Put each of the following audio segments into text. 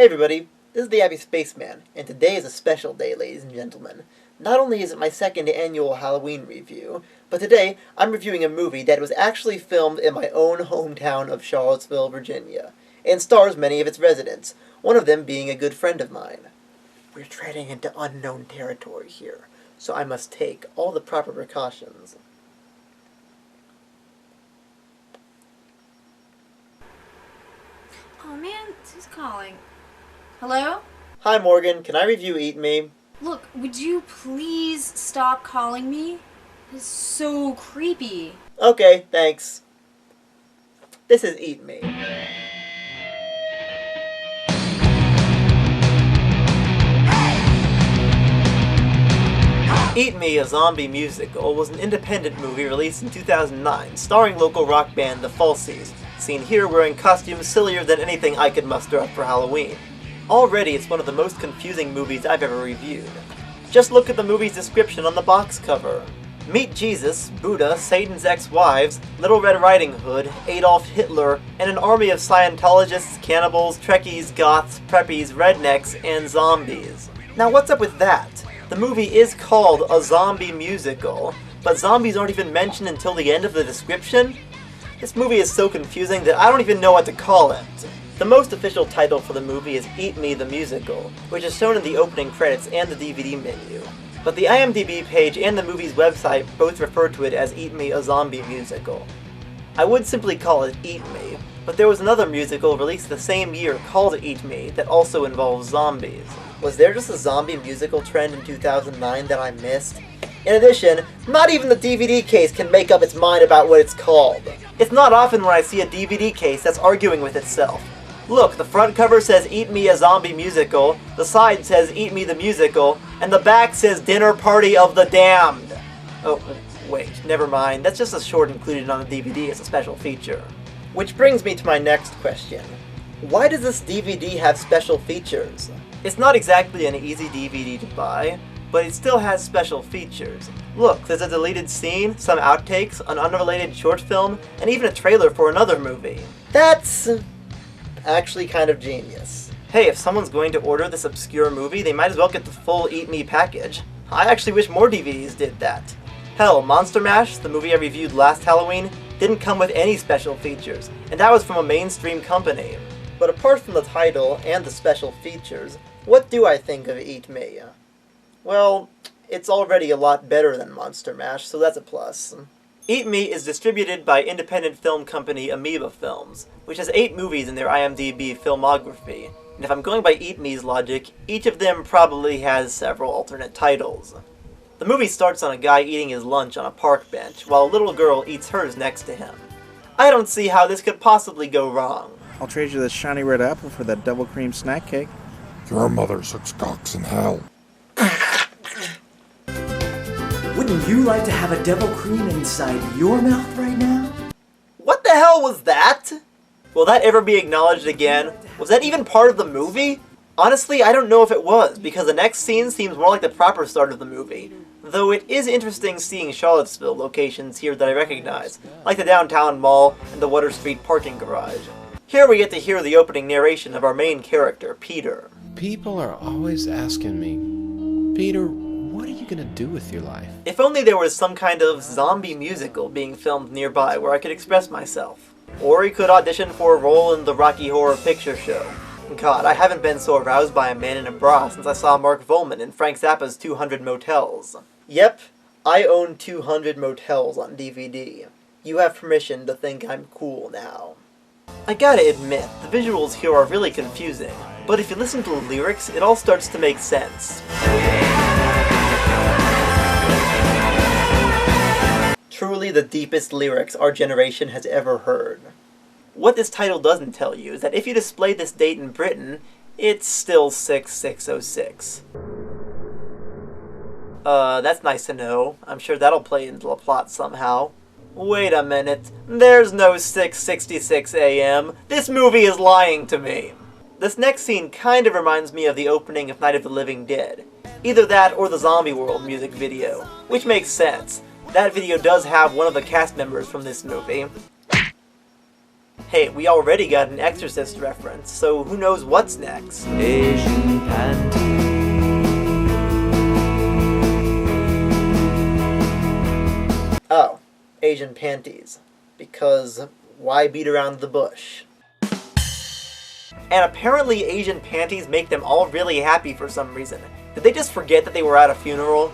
Hey everybody, this is TheHappySpaceman, and today is a special day, ladies and gentlemen. Not only is it my second annual Halloween review, but today I'm reviewing a movie that was actually filmed in my own hometown of Charlottesville, Virginia, and stars many of its residents, one of them being a good friend of mine. We're treading into unknown territory here, so I must take all the proper precautions. Oh man, who's calling? Hello? Hi Morgan, can I review Eat Me? Look, would you please stop calling me? It's so creepy. Okay, thanks. This is Eat Me. Eat Me, a zombie musical, was an independent movie released in 2009, starring local rock band The Falsies, seen here wearing costumes sillier than anything I could muster up for Halloween. Already, it's one of the most confusing movies I've ever reviewed. Just look at the movie's description on the box cover. Meet Jesus, Buddha, Satan's ex-wives, Little Red Riding Hood, Adolf Hitler, and an army of Scientologists, cannibals, Trekkies, goths, preppies, rednecks, and zombies. Now what's up with that? The movie is called a zombie musical, but zombies aren't even mentioned until the end of the description? This movie is so confusing that I don't even know what to call it. The most official title for the movie is Eat Me the Musical, which is shown in the opening credits and the DVD menu. But the IMDb page and the movie's website both refer to it as Eat Me a Zombie Musical. I would simply call it Eat Me, but there was another musical released the same year called Eat Me that also involves zombies. Was there just a zombie musical trend in 2009 that I missed? In addition, not even the DVD case can make up its mind about what it's called. It's not often when I see a DVD case that's arguing with itself. Look, the front cover says Eat Me a Zombie Musical, the side says Eat Me the Musical, and the back says Dinner Party of the Damned. Oh, wait, never mind. That's just a short included on the DVD as a special feature. Which brings me to my next question. Why does this DVD have special features? It's not exactly an easy DVD to buy, but it still has special features. Look, there's a deleted scene, some outtakes, an unrelated short film, and even a trailer for another movie. That's actually kind of genius. Hey, if someone's going to order this obscure movie, they might as well get the full Eat Me package. I actually wish more DVDs did that. Hell, Monster Mash, the movie I reviewed last Halloween, didn't come with any special features, and that was from a mainstream company. But apart from the title and the special features, what do I think of Eat Me? Well, it's already a lot better than Monster Mash, so that's a plus. Eat Me is distributed by independent film company Amoeba Films, which has 8 movies in their IMDb filmography, and if I'm going by Eat Me's logic, each of them probably has several alternate titles. The movie starts on a guy eating his lunch on a park bench, while a little girl eats hers next to him. I don't see how this could possibly go wrong. I'll trade you this shiny red apple for that double cream snack cake. Your mother sucks cocks in hell. Wouldn't you like to have a devil cream inside your mouth right now? What the hell was that? Will that ever be acknowledged again? Was that even part of the movie? Honestly, I don't know if it was, because the next scene seems more like the proper start of the movie. Though it is interesting seeing Charlottesville locations here that I recognize, like the downtown mall and the Water Street parking garage. Here we get to hear the opening narration of our main character, Peter. People are always asking me, Peter, what are you gonna do with your life? If only there was some kind of zombie musical being filmed nearby where I could express myself. Or he could audition for a role in the Rocky Horror Picture Show. God, I haven't been so aroused by a man in a bra since I saw Mark Volman in Frank Zappa's 200 Motels. Yep, I own 200 Motels on DVD. You have permission to think I'm cool now. I gotta admit, the visuals here are really confusing, but if you listen to the lyrics, it all starts to make sense. Truly the deepest lyrics our generation has ever heard. What this title doesn't tell you is that if you display this date in Britain, it's still 6606. That's nice to know. I'm sure that'll play into the plot somehow. Wait a minute, there's no 6:66 AM. This movie is lying to me. This next scene kind of reminds me of the opening of Night of the Living Dead. Either that or the Zombie World music video, which makes sense. That video does have one of the cast members from this movie. Hey, we already got an Exorcist reference, so who knows what's next? Asian panties. Oh, Asian panties. Because why beat around the bush? And apparently Asian panties make them all really happy for some reason. Did they just forget that they were at a funeral?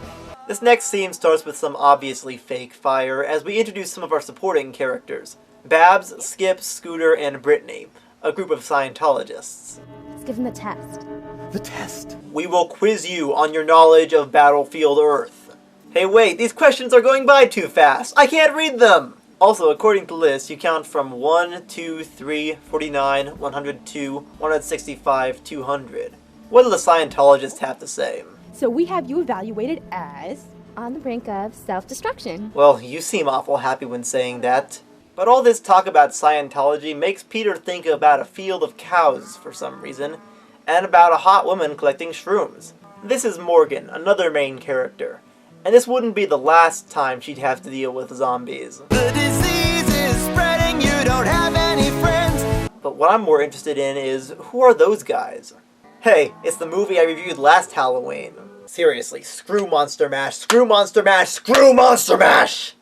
This next scene starts with some obviously fake fire as we introduce some of our supporting characters. Babs, Skip, Scooter, and Brittany, a group of Scientologists. Let's give him the test. The test. We will quiz you on your knowledge of Battlefield Earth. Hey wait, these questions are going by too fast! I can't read them! Also, according to lists, you count from 1, 2, 3, 49, 102, 165, 200. What do the Scientologists have to say? So we have you evaluated as on the brink of self-destruction. Well, you seem awful happy when saying that. But all this talk about Scientology makes Peter think about a field of cows for some reason, and about a hot woman collecting shrooms. This is Morgan, another main character. And this wouldn't be the last time she'd have to deal with zombies. The disease is spreading, you don't have any friends. But what I'm more interested in is, who are those guys? Hey, it's the movie I reviewed last Halloween. Seriously, screw Monster Mash, screw Monster Mash, screw Monster Mash!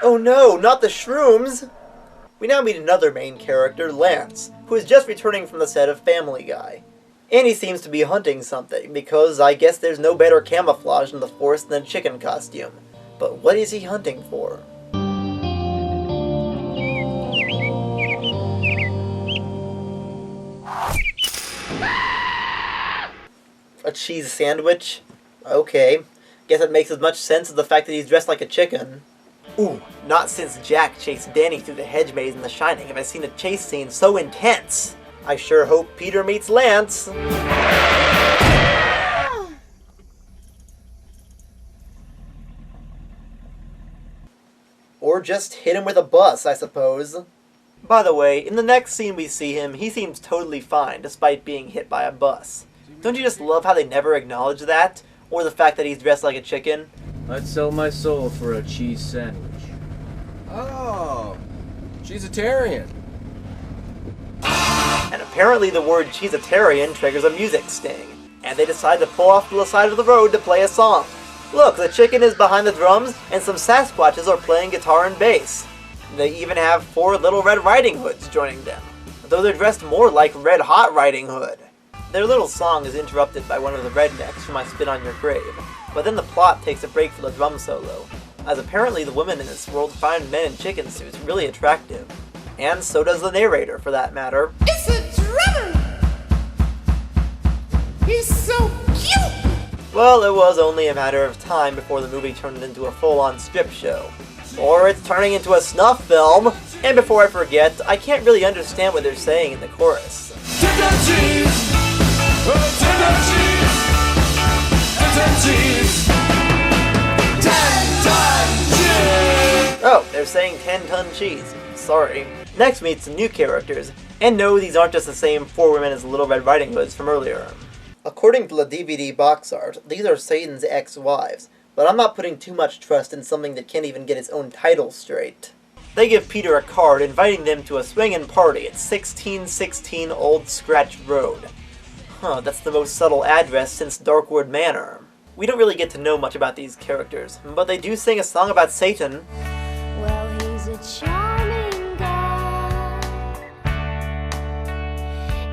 Oh no, not the shrooms! We now meet another main character, Lance, who is just returning from the set of Family Guy. And he seems to be hunting something, because I guess there's no better camouflage in the forest than a chicken costume. But what is he hunting for? A cheese sandwich? Okay. Guess it makes as much sense as the fact that he's dressed like a chicken. Ooh, not since Jack chased Danny through the hedge maze in The Shining have I seen a chase scene so intense. I sure hope Peter meets Lance. Or just hit him with a bus, I suppose. By the way, in the next scene we see him, he seems totally fine despite being hit by a bus. Don't you just love how they never acknowledge that? Or the fact that he's dressed like a chicken? I'd sell my soul for a cheese sandwich. Oh, cheeseitarian. And apparently the word cheeseitarian triggers a music sting, and they decide to pull off to the side of the road to play a song. Look, the chicken is behind the drums, and some Sasquatches are playing guitar and bass. They even have 4 Little Red Riding Hoods joining them, though they're dressed more like Red Hot Riding Hood. Their little song is interrupted by one of the rednecks from I Spit on Your Grave, but then the plot takes a break for the drum solo, as apparently the women in this world find men in chicken suits really attractive. And so does the narrator, for that matter. It's a drummer. He's so cute. Well, it was only a matter of time before the movie turned into a full-on strip show. Or it's turning into a snuff film. And before I forget, I can't really understand what they're saying in the chorus. Oh, they're saying 10-ton cheese. Sorry. Next we meet some new characters, and no, these aren't just the same 4 women as the Little Red Riding Hoods from earlier. According to the DVD box art, these are Satan's ex-wives, but I'm not putting too much trust in something that can't even get its own title straight. They give Peter a card inviting them to a swingin' party at 1616 Old Scratch Road. Huh, that's the most subtle address since Darkwood Manor. We don't really get to know much about these characters, but they do sing a song about Satan. Well, he's a charming guy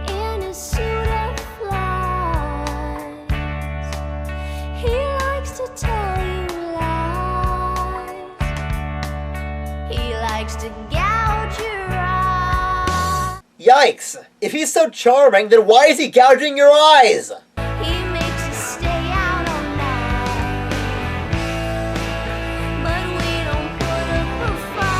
in a suit of flies. He likes to tell you lies. He likes to gouge your eyes. Yikes! If he's so charming, then why is he gouging your eyes? He makes us stay out all night, but we don't put up a fight.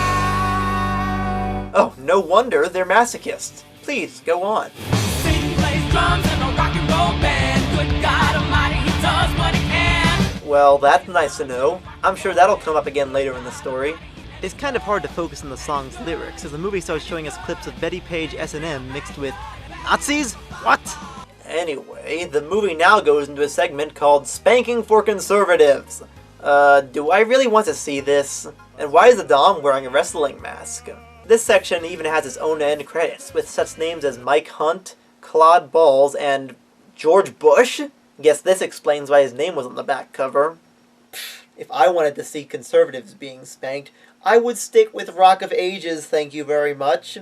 Oh, no wonder they're masochists. Please, go on. Satan plays drums in a rock and roll band. Good God Almighty, he does what he can. Well, that's nice to know. I'm sure that'll come up again later in the story. It's kind of hard to focus on the song's lyrics, as the movie starts showing us clips of Betty Page S&M mixed with Nazis? What? Anyway, the movie now goes into a segment called Spanking for Conservatives. Do I really want to see this? And why is the Dom wearing a wrestling mask? This section even has its own end credits, with such names as Mike Hunt, Claude Balls, and George Bush? Guess this explains why his name was on the back cover. If I wanted to see conservatives being spanked, I would stick with Rock of Ages, thank you very much.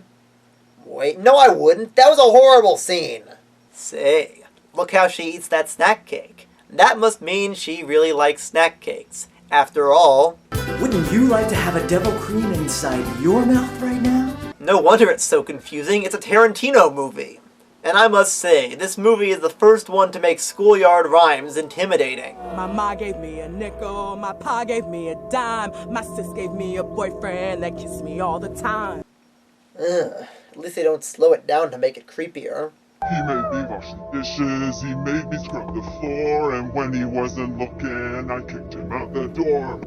Wait, no I wouldn't. That was a horrible scene. Say, look how she eats that snack cake. That must mean she really likes snack cakes. After all... Wouldn't you like to have a devil cream inside your mouth right now? No wonder it's so confusing. It's a Tarantino movie. And I must say, this movie is the first one to make schoolyard rhymes intimidating. My ma gave me a nickel, my pa gave me a dime, my sis gave me a boyfriend that kissed me all the time. Ugh, at least they don't slow it down to make it creepier. He made me wash the dishes, he made me scrub the floor, and when he wasn't looking, I kicked him out the door.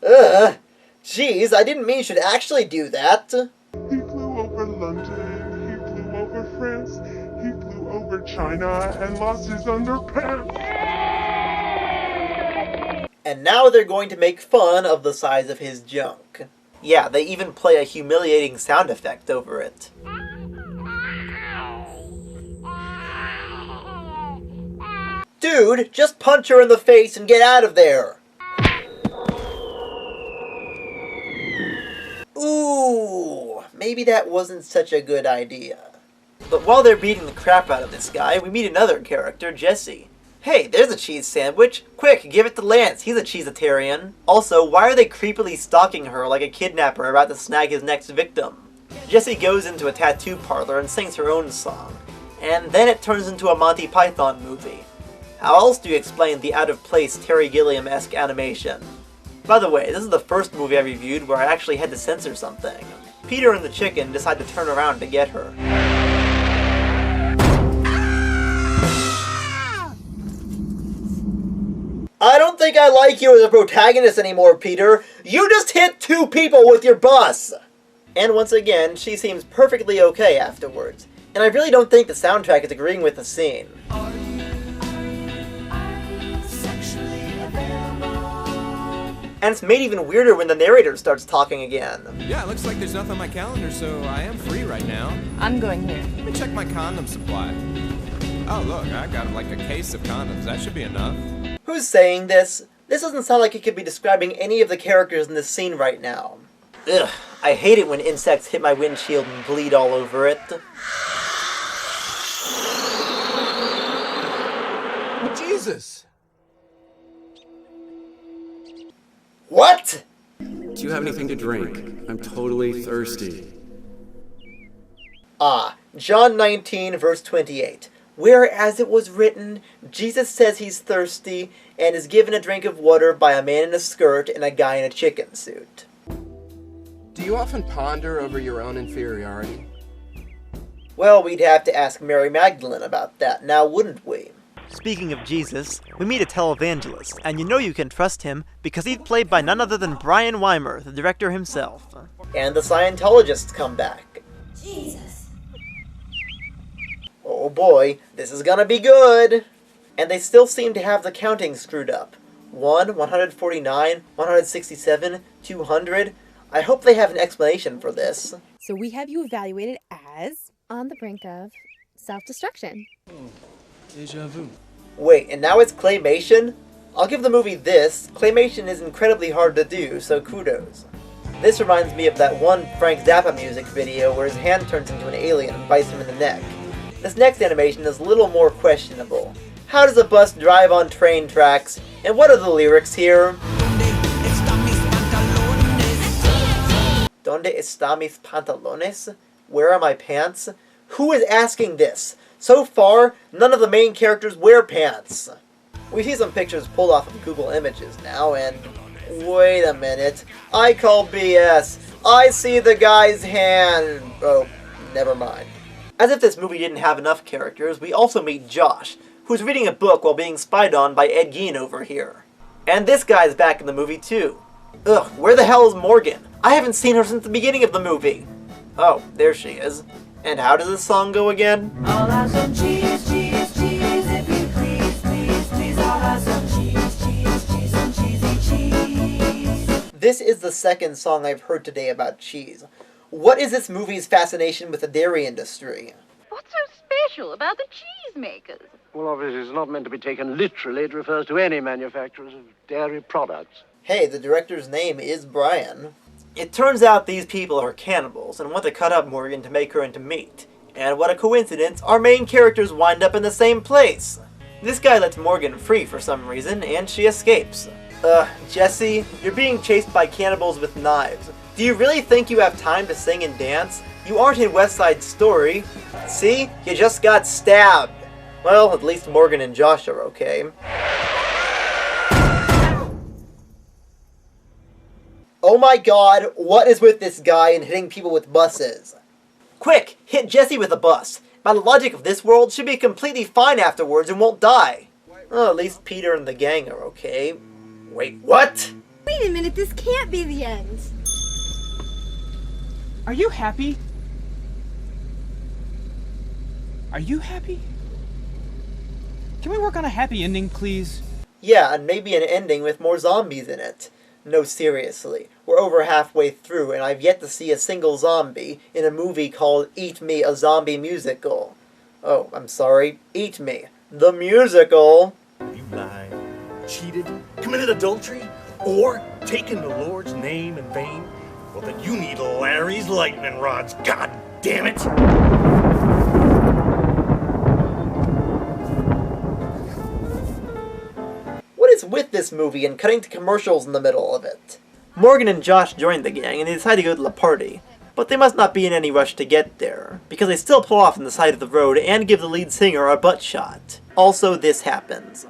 Ugh, jeez, I didn't mean you should actually do that. He flew over London, he flew over France, he flew over China and lost his underpants. And now they're going to make fun of the size of his junk. Yeah, they even play a humiliating sound effect over it. Dude, just punch her in the face and get out of there! Ooh, maybe that wasn't such a good idea. But while they're beating the crap out of this guy, we meet another character, Jesse. Hey, there's a cheese sandwich! Quick, give it to Lance, he's a cheesetarian. Also, why are they creepily stalking her like a kidnapper about to snag his next victim? Jesse goes into a tattoo parlor and sings her own song. And then it turns into a Monty Python movie. How else do you explain the out-of-place Terry Gilliam-esque animation? By the way, this is the first movie I reviewed where I actually had to censor something. Peter and the chicken decide to turn around to get her. I don't think I like you as a protagonist anymore, Peter. You just hit 2 people with your bus! And once again, she seems perfectly okay afterwards. And I really don't think the soundtrack is agreeing with the scene. And it's made even weirder when the narrator starts talking again. Yeah, it looks like there's nothing on my calendar, so I am free right now. I'm going here. Let me check my condom supply. Oh, look, I got like a case of condoms. That should be enough. Who's saying this? This doesn't sound like it could be describing any of the characters in this scene right now. Ugh, I hate it when insects hit my windshield and bleed all over it. Jesus! What? Do you have anything to drink? I'm totally thirsty. Ah, John 19, verse 28. Whereas it was written, Jesus says he's thirsty and is given a drink of water by a man in a skirt and a guy in a chicken suit. Do you often ponder over your own inferiority? Well, we'd have to ask Mary Magdalene about that now, wouldn't we? Speaking of Jesus, we meet a televangelist, and you know you can trust him because he's played by none other than Brian Weimer, the director himself. And the Scientologists come back. Jesus. Oh boy, this is gonna be good! And they still seem to have the counting screwed up. 1, 149, 167, 200. I hope they have an explanation for this. So we have you evaluated as on the brink of self-destruction. Deja vu. Wait, and now it's claymation? I'll give the movie this. Claymation is incredibly hard to do, so kudos. This reminds me of that one Frank Zappa music video where his hand turns into an alien and bites him in the neck. This next animation is a little more questionable. How does a bus drive on train tracks? And what are the lyrics here? Donde está mis pantalones? Where are my pants? Who is asking this? So far, none of the main characters wear pants. We see some pictures pulled off of Google Images now, and wait a minute. I call BS. I see the guy's hand. Oh, never mind. As if this movie didn't have enough characters, we also meet Josh, who's reading a book while being spied on by Ed Gein over here. And this guy's back in the movie too. Ugh, where the hell is Morgan? I haven't seen her since the beginning of the movie. Oh, there she is. And how does this song go again? I'll have some cheese, cheese, cheese, if you please, please, please. I'll have some cheese, cheese, cheese, and cheesy cheese. this is the second song I've heard today about cheese. What is this movie's fascination with the dairy industry? What's so special about the cheesemakers? Well, obviously, it's not meant to be taken literally. It refers to any manufacturers of dairy products. Hey, the director's name is Brian. It turns out these people are cannibals and want to cut up Morgan to make her into meat. And what a coincidence, our main characters wind up in the same place. This guy lets Morgan free for some reason, and she escapes. Jesse, you're being chased by cannibals with knives. Do you really think you have time to sing and dance? You aren't in West Side Story. See? You just got stabbed. Well, at least Morgan and Josh are okay. Oh my god, what is with this guy and hitting people with buses? Quick, hit Jesse with a bus. By the logic of this world, she'll be completely fine afterwards and won't die. Well, at least Peter and the gang are okay. Wait, what? Wait a minute, this can't be the end. Are you happy? Are you happy? Can we work on a happy ending, please? Yeah, and maybe an ending with more zombies in it. No, seriously. We're over halfway through, and I've yet to see a single zombie in a movie called Eat Me, a Zombie Musical. Oh, I'm sorry. Eat Me, the musical. You lied, cheated, committed adultery, or taken the Lord's name in vain? Well, then you need Larry's lightning rods, god damn it! What is with this movie and cutting to commercials in the middle of it? Morgan and Josh join the gang and they decide to go to the party. But they must not be in any rush to get there, because they still pull off on the side of the road and give the lead singer a butt shot. Also, this happens.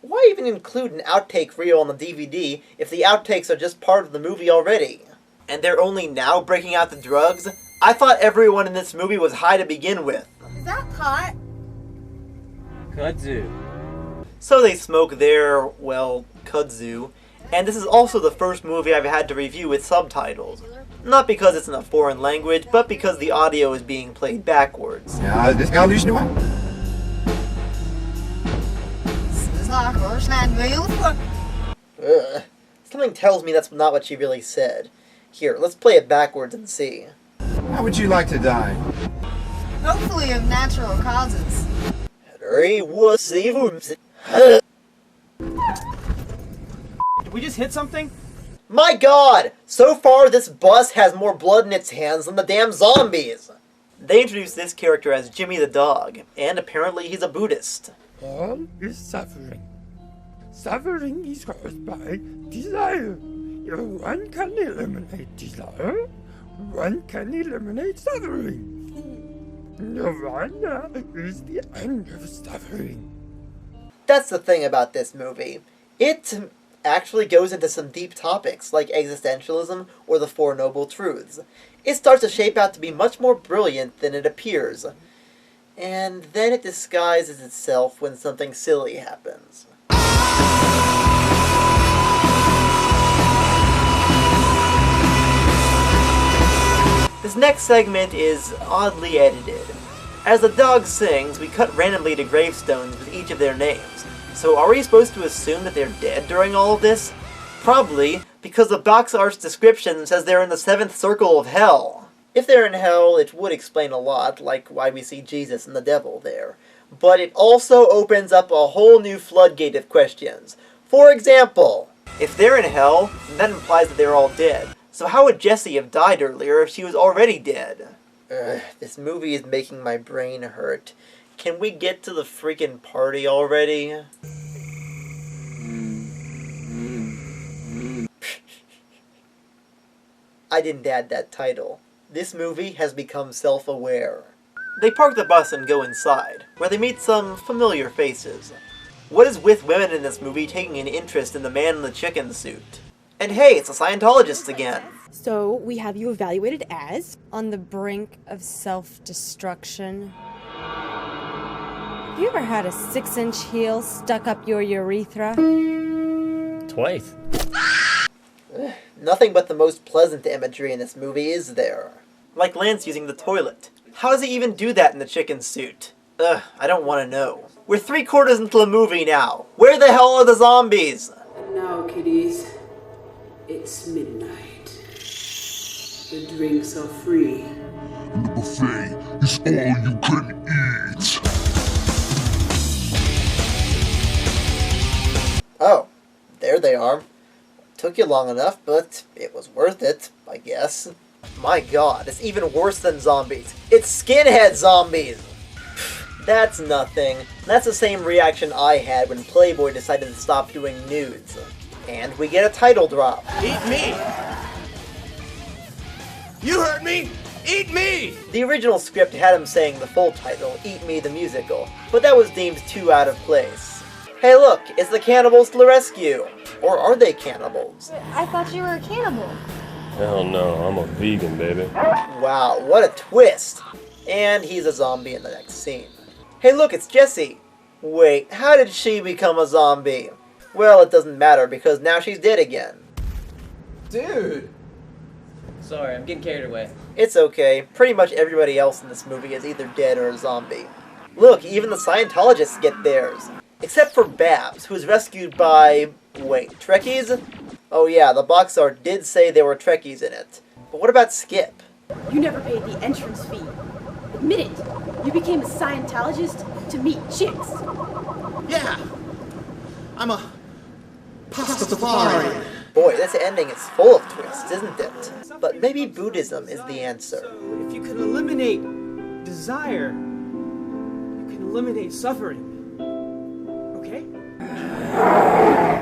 Why even include an outtake reel on the DVD if the outtakes are just part of the movie already? And they're only now breaking out the drugs? I thought everyone in this movie was high to begin with. Is that pot? Kudzu. So they smoke their, well, kudzu. And this is also the first movie I've had to review with subtitles. Not because it's in a foreign language, but because the audio is being played backwards. Ugh. Something tells me that's not what she really said. Here, let's play it backwards and see. How would you like to die? Hopefully of natural causes. Did we just hit something? My god! So far, this bus has more blood in its hands than the damn zombies! They introduce this character as Jimmy the dog, and apparently he's a Buddhist. All is suffering. Suffering is caused by desire. If one can eliminate desire, one can eliminate suffering. Nirvana is the end of suffering. That's the thing about this movie. It actually goes into some deep topics, like existentialism or the Four Noble Truths. It starts to shape out to be much more brilliant than it appears. And then it disguises itself when something silly happens. This next segment is oddly edited. As the dog sings, we cut randomly to gravestones with each of their names. So are we supposed to assume that they're dead during all of this? Probably, because the box art's description says they're in the 7th circle of hell. If they're in hell, it would explain a lot, like why we see Jesus and the devil there. But it also opens up a whole new floodgate of questions. For example, if they're in hell, then that implies that they're all dead. So how would Jessie have died earlier if she was already dead? This movie is making my brain hurt. Can we get to the freaking party already? I didn't add that title. This movie has become self-aware. They park the bus and go inside, where they meet some familiar faces. What is with women in this movie taking an interest in the man in the chicken suit? And hey, it's a Scientologist again. So we have you evaluated as on the brink of self-destruction. Have you ever had a 6-inch heel stuck up your urethra? Twice. Nothing but the most pleasant imagery in this movie is there. Like Lance using the toilet. How does he even do that in the chicken suit? Ugh, I don't want to know. We're 3/4 into the movie now. Where the hell are the zombies? And now, kiddies, it's midnight. The drinks are free. And the buffet is all you can eat. Oh, there they are. Took you long enough, but it was worth it, I guess. My god, it's even worse than zombies. It's skinhead zombies! That's nothing. That's the same reaction I had when Playboy decided to stop doing nudes. And we get a title drop. Eat me! You heard me! Eat me! The original script had him saying the full title, Eat Me the Musical, but that was deemed too out of place. Hey look, it's the cannibals to the rescue! Or are they cannibals? I thought you were a cannibal. Hell no, I'm a vegan, baby. Wow, what a twist! And he's a zombie in the next scene. Hey look, it's Jessie! Wait, how did she become a zombie? Well, it doesn't matter because now she's dead again. Dude! Sorry, I'm getting carried away. It's okay, pretty much everybody else in this movie is either dead or a zombie. Look, even the Scientologists get theirs. Except for Babs, who was rescued by... wait, Trekkies? Oh yeah, the box art did say there were Trekkies in it. But what about Skip? You never paid the entrance fee. Admit it. You became a Scientologist to meet chicks. Yeah! I'm a Pastafarian. Boy, this ending is full of twists, isn't it? But maybe Buddhism is the answer. If you can eliminate desire, you can eliminate suffering. Okay?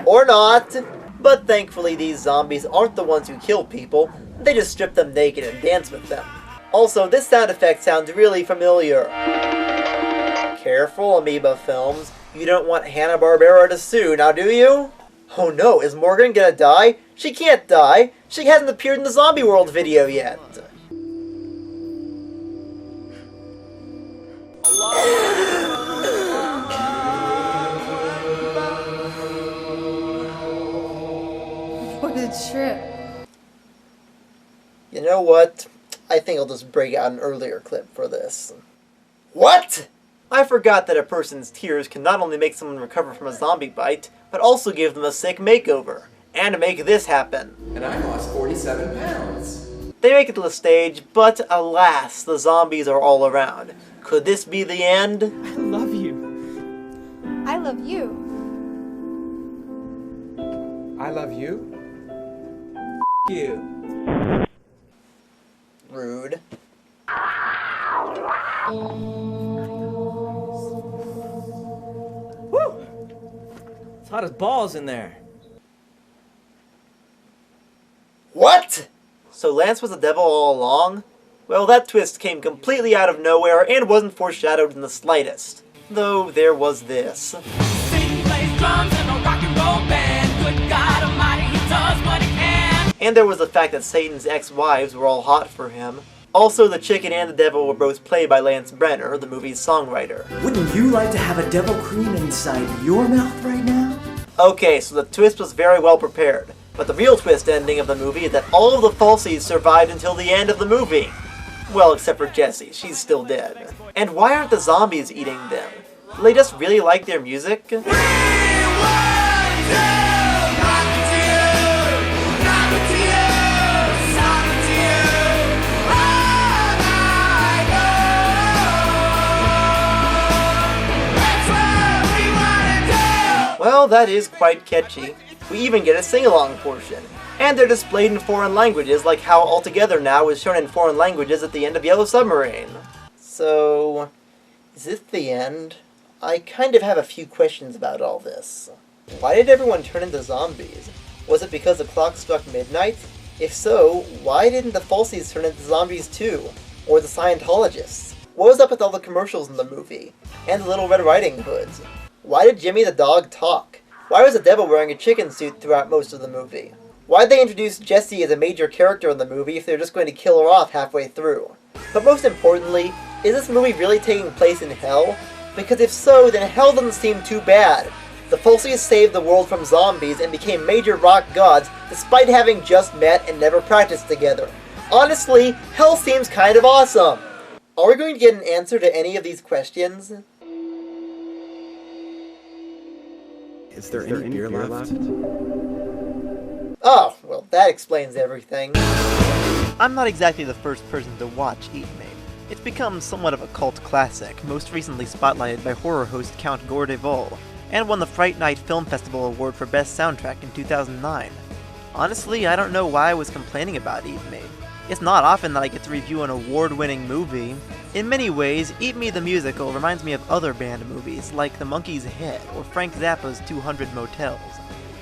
Or not! But thankfully these zombies aren't the ones who kill people, they just strip them naked and dance with them. Also, this sound effect sounds really familiar. Careful, Amoeba Films. You don't want Hanna-Barbera to sue, now do you? Oh no, is Morgan gonna die? She can't die! She hasn't appeared in the Zombie World video yet! What a trip. You know what? I think I'll just break out an earlier clip for this. What?! I forgot that a person's tears can not only make someone recover from a zombie bite, but also give them a sick makeover. And make this happen. And I lost 47 pounds. They make it to the stage, but alas, the zombies are all around. Could this be the end? I love you. I love you. I love you. You. Rude. Woo! It's hot as balls in there. What?! So Lance was the devil all along? Well, that twist came completely out of nowhere and wasn't foreshadowed in the slightest. Though there was this. Sing, plays drums in a rock and roll band. Good God Almighty, he does what he can. And there was the fact that Satan's ex-wives were all hot for him. Also, the chicken and the devil were both played by Lance Brenner, the movie's songwriter. Wouldn't you like to have a devil cream inside your mouth right now? Okay, so the twist was very well prepared. But the real twist ending of the movie is that all of the Falsies survived until the end of the movie. Well, except for Jessie, she's still dead. And why aren't the zombies eating them? Do they just really like their music? Well, that is quite catchy. We even get a sing-along portion. And they're displayed in foreign languages, like how All Together Now is shown in foreign languages at the end of Yellow Submarine. So, is this the end? I kind of have a few questions about all this. Why did everyone turn into zombies? Was it because the clock struck midnight? If so, why didn't the Falsies turn into zombies too? Or the Scientologists? What was up with all the commercials in the movie? And the Little Red Riding Hoods? Why did Jimmy the dog talk? Why was the devil wearing a chicken suit throughout most of the movie? Why'd they introduce Jessie as a major character in the movie if they're just going to kill her off halfway through? But most importantly, is this movie really taking place in hell? Because if so, then hell doesn't seem too bad. The Falsies saved the world from zombies and became major rock gods despite having just met and never practiced together. Honestly, hell seems kind of awesome. Are we going to get an answer to any of these questions? Is there any beer left? Oh, well, that explains everything. I'm not exactly the first person to watch Eat Me. It's become somewhat of a cult classic, most recently spotlighted by horror host Count Gordevol, and won the Fright Night Film Festival Award for Best Soundtrack in 2009. Honestly, I don't know why I was complaining about Eat Me. It's not often that I get to review an award-winning movie. In many ways, Eat Me the Musical reminds me of other band movies, like The Monkey's Head or Frank Zappa's 200 Motels.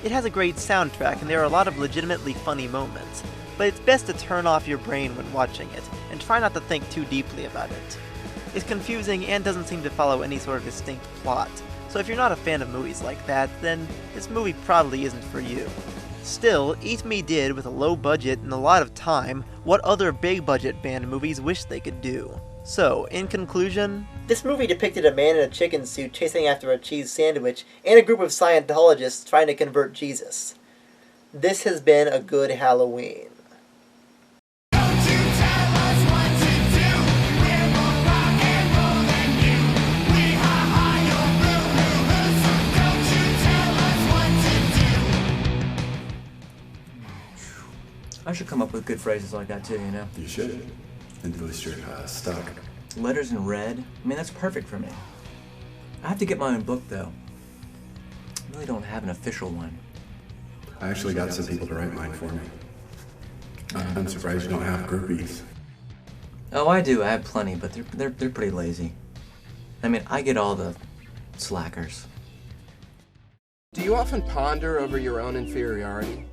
It has a great soundtrack and there are a lot of legitimately funny moments, but it's best to turn off your brain when watching it, and try not to think too deeply about it. It's confusing and doesn't seem to follow any sort of distinct plot, so if you're not a fan of movies like that, then this movie probably isn't for you. Still, Eat Me did, with a low budget and a lot of time, what other big budget band movies wish they could do. So, in conclusion, this movie depicted a man in a chicken suit chasing after a cheese sandwich and a group of Scientologists trying to convert Jesus. This has been a good Halloween. I should come up with good phrases like that too, you know? You should. And at least you're stuck. Letters in red? I mean, that's perfect for me. I have to get my own book, though. I really don't have an official one. I actually got some people to write mine for me. I'm surprised you don't have groupies. Oh, I do. I have plenty, but they're pretty lazy. I mean, I get all the slackers. Do you often ponder over your own inferiority?